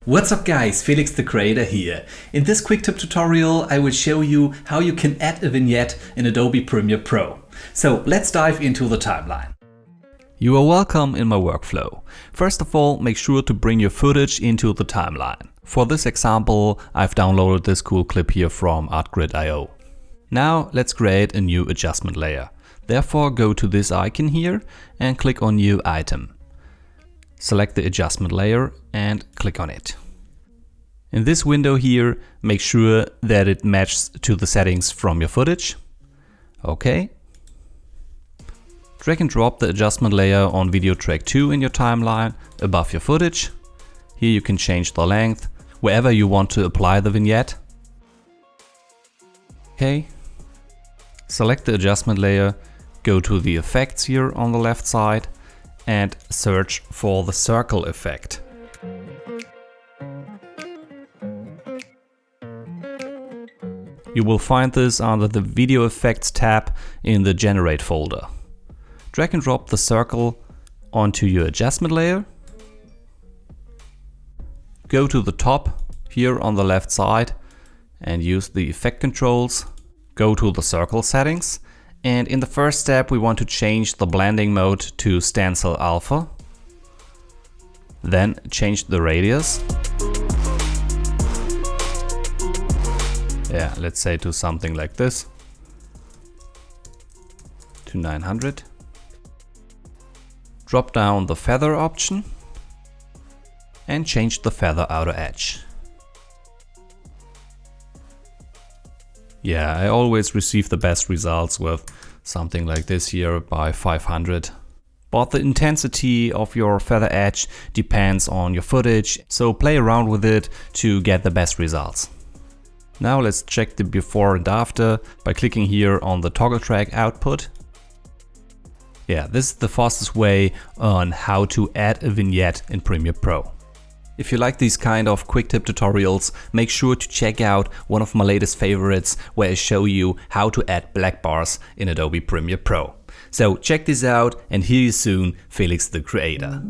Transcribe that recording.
What's up guys, Felix the creator here. In this quick tip tutorial I will show you how you can add a vignette in Adobe Premiere Pro. So let's dive into the timeline. You are welcome in my workflow. First of all, make sure to bring your footage into the timeline. For this example, I've downloaded this cool clip here from Artgrid.io. Now let's create a new adjustment layer. Therefore go to this icon here and click on New Item. Select the adjustment layer and click on it. In this window here, make sure that it matches to the settings from your footage. OK. Drag and drop the adjustment layer on video track 2 in your timeline above your footage. Here you can change the length wherever you want to apply the vignette. OK. Select the adjustment layer, go to the effects here on the left side and search for the circle effect. You will find this under the Video Effects tab in the Generate folder. Drag and drop the circle onto your adjustment layer. Go to the top here on the left side and use the effect controls. Go to the circle settings. And in the first step we want to change the blending mode to Stencil Alpha. Then change the radius. Yeah, let's say to something like this. To 900. Drop down the feather option and change the feather outer edge. Yeah, I always receive the best results with something like this here by 500. But the intensity of your feather edge depends on your footage, so play around with it to get the best results. Now let's check the before and after by clicking here on the toggle track output. Yeah, this is the fastest way on how to add a vignette in Premiere Pro. If you like these kind of quick tip tutorials, make sure to check out one of my latest favorites where I show you how to add black bars in Adobe Premiere Pro. So check this out and hear you soon, Felix the creator.